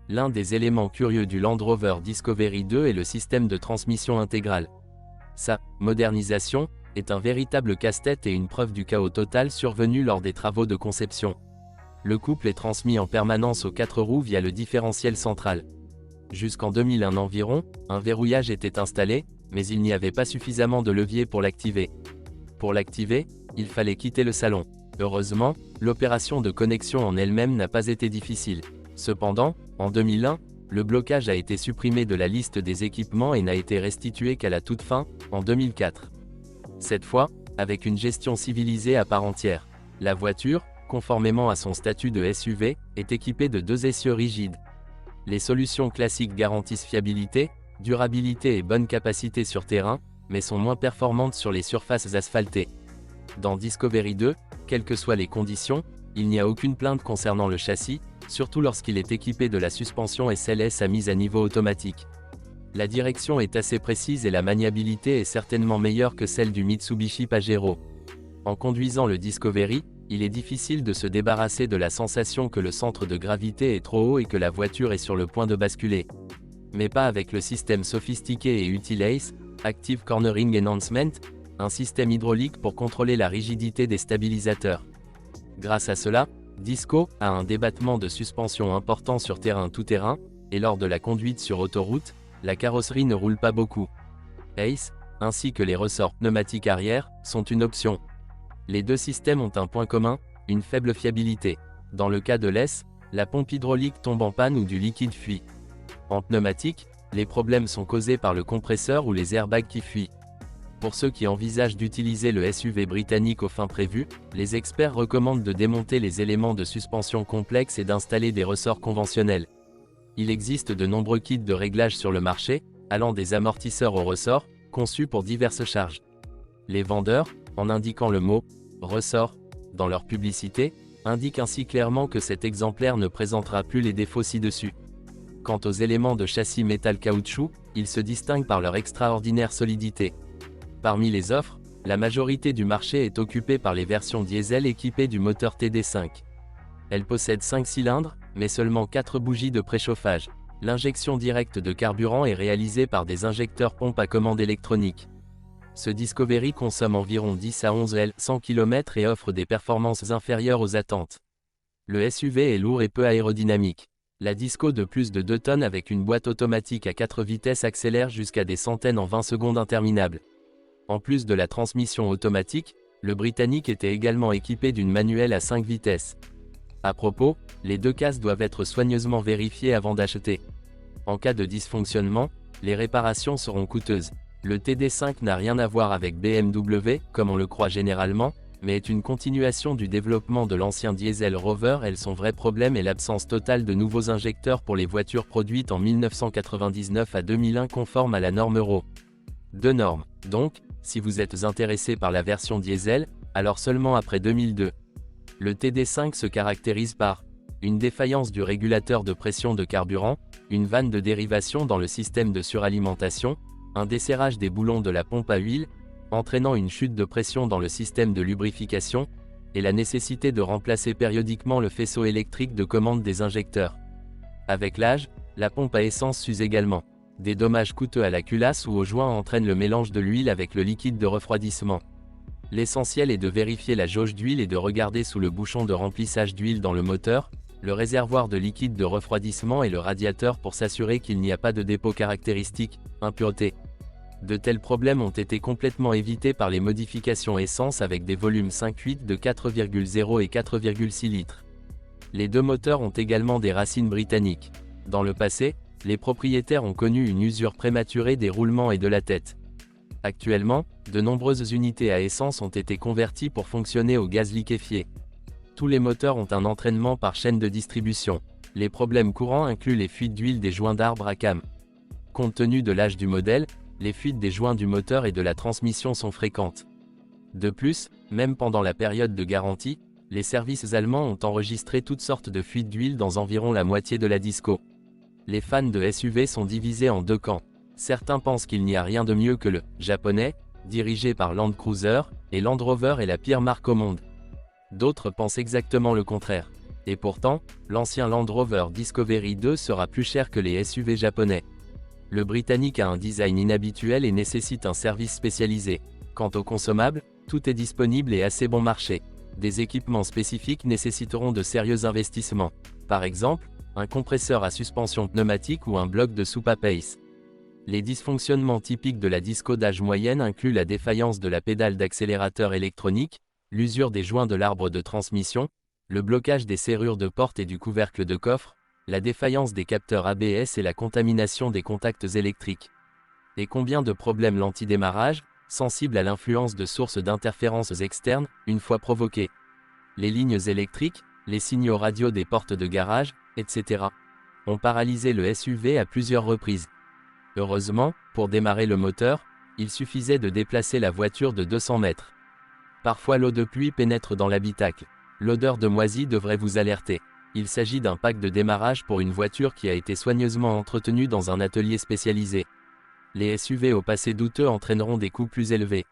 L'un des éléments curieux du Land Rover Discovery 2 est le système de transmission intégrale. Sa modernisation est un véritable casse-tête et une preuve du chaos total survenu lors des travaux de conception. Le couple est transmis en permanence aux 4 roues via le différentiel central. Jusqu'en 2001 environ, un verrouillage était installé, mais il n'y avait pas suffisamment de levier pour l'activer. Pour l'activer, il fallait quitter le salon. Heureusement, l'opération de connexion en elle-même n'a pas été difficile. Cependant, en 2001, le blocage a été supprimé de la liste des équipements et n'a été restitué qu'à la toute fin, en 2004. Cette fois, avec une gestion civilisée à part entière. La voiture, conformément à son statut de SUV, est équipée de 2 essieux rigides. Les solutions classiques garantissent fiabilité, durabilité et bonne capacité sur terrain, mais sont moins performantes sur les surfaces asphaltées. Dans Discovery 2, quelles que soient les conditions, il n'y a aucune plainte concernant le châssis, surtout lorsqu'il est équipé de la suspension SLS à mise à niveau automatique. La direction est assez précise et la maniabilité est certainement meilleure que celle du Mitsubishi Pajero. En conduisant le Discovery, il est difficile de se débarrasser de la sensation que le centre de gravité est trop haut et que la voiture est sur le point de basculer. Mais pas avec le système sophistiqué et utile ACE, Active Cornering Enhancement, un système hydraulique pour contrôler la rigidité des stabilisateurs. Grâce à cela, Disco a un débattement de suspension important sur terrain tout-terrain, et lors de la conduite sur autoroute, la carrosserie ne roule pas beaucoup. ACE, ainsi que les ressorts pneumatiques arrière, sont une option. Les 2 systèmes ont un point commun, une faible fiabilité. Dans le cas de l'ACE, la pompe hydraulique tombe en panne ou du liquide fuit. En pneumatique, les problèmes sont causés par le compresseur ou les airbags qui fuient. Pour ceux qui envisagent d'utiliser le SUV britannique aux fins prévues, les experts recommandent de démonter les éléments de suspension complexes et d'installer des ressorts conventionnels. Il existe de nombreux kits de réglage sur le marché, allant des amortisseurs aux ressorts, conçus pour diverses charges. Les vendeurs, en indiquant le mot « ressort » dans leur publicité, indiquent ainsi clairement que cet exemplaire ne présentera plus les défauts ci-dessus. Quant aux éléments de châssis métal-caoutchouc, ils se distinguent par leur extraordinaire solidité. Parmi les offres, la majorité du marché est occupée par les versions diesel équipées du moteur TD5. Elles possèdent 5 cylindres, mais seulement 4 bougies de préchauffage. L'injection directe de carburant est réalisée par des injecteurs pompes à commande électronique. Ce Discovery consomme environ 10 à 11 L 100 km et offre des performances inférieures aux attentes. Le SUV est lourd et peu aérodynamique. La Disco de plus de 2 tonnes avec une boîte automatique à 4 vitesses accélère jusqu'à des centaines en 20 secondes interminables. En plus de la transmission automatique, le Britannique était également équipé d'une manuelle à 5 vitesses. À propos, les 2 cases doivent être soigneusement vérifiées avant d'acheter. En cas de dysfonctionnement, les réparations seront coûteuses. Le TD5 n'a rien à voir avec BMW, comme on le croit généralement, mais est une continuation du développement de l'ancien diesel Rover. Son vrai problème est l'absence totale de nouveaux injecteurs pour les voitures produites en 1999 à 2001 conformes à la norme Euro 2 normes. Donc, si vous êtes intéressé par la version diesel, alors seulement après 2002. Le TD5 se caractérise par une défaillance du régulateur de pression de carburant, une vanne de dérivation dans le système de suralimentation, un desserrage des boulons de la pompe à huile, entraînant une chute de pression dans le système de lubrification, et la nécessité de remplacer périodiquement le faisceau électrique de commande des injecteurs. Avec l'âge, la pompe à essence s'use également. Des dommages coûteux à la culasse ou aux joints entraînent le mélange de l'huile avec le liquide de refroidissement. L'essentiel est de vérifier la jauge d'huile et de regarder sous le bouchon de remplissage d'huile dans le moteur, le réservoir de liquide de refroidissement et le radiateur pour s'assurer qu'il n'y a pas de dépôt caractéristique, impureté. De tels problèmes ont été complètement évités par les modifications essence avec des volumes 5.8 de 4,0 et 4,6 litres. Les 2 moteurs ont également des racines britanniques. Dans le passé, les propriétaires ont connu une usure prématurée des roulements et de la tête. Actuellement, de nombreuses unités à essence ont été converties pour fonctionner au gaz liquéfié. Tous les moteurs ont un entraînement par chaîne de distribution. Les problèmes courants incluent les fuites d'huile des joints d'arbre à cam. Compte tenu de l'âge du modèle, les fuites des joints du moteur et de la transmission sont fréquentes. De plus, même pendant la période de garantie, les services allemands ont enregistré toutes sortes de fuites d'huile dans environ la moitié de la Disco. Les fans de SUV sont divisés en 2 camps. Certains pensent qu'il n'y a rien de mieux que le « japonais », dirigé par Land Cruiser, et Land Rover est la pire marque au monde. D'autres pensent exactement le contraire. Et pourtant, l'ancien Land Rover Discovery 2 sera plus cher que les SUV japonais. Le Britannique a un design inhabituel et nécessite un service spécialisé. Quant aux consommables, tout est disponible et assez bon marché. Des équipements spécifiques nécessiteront de sérieux investissements. Par exemple, un compresseur à suspension pneumatique ou un bloc de soupape Pace. Les dysfonctionnements typiques de la Disco d'âge moyenne incluent la défaillance de la pédale d'accélérateur électronique, l'usure des joints de l'arbre de transmission, le blocage des serrures de porte et du couvercle de coffre, la défaillance des capteurs ABS et la contamination des contacts électriques. Et combien de problèmes l'antidémarrage, sensible à l'influence de sources d'interférences externes, une fois provoquées. Les lignes électriques, les signaux radio des portes de garage, etc. ont paralysé le SUV à plusieurs reprises. Heureusement, pour démarrer le moteur, il suffisait de déplacer la voiture de 200 mètres. Parfois l'eau de pluie pénètre dans l'habitacle. L'odeur de moisi devrait vous alerter. Il s'agit d'un pack de démarrage pour une voiture qui a été soigneusement entretenue dans un atelier spécialisé. Les SUV au passé douteux entraîneront des coûts plus élevés.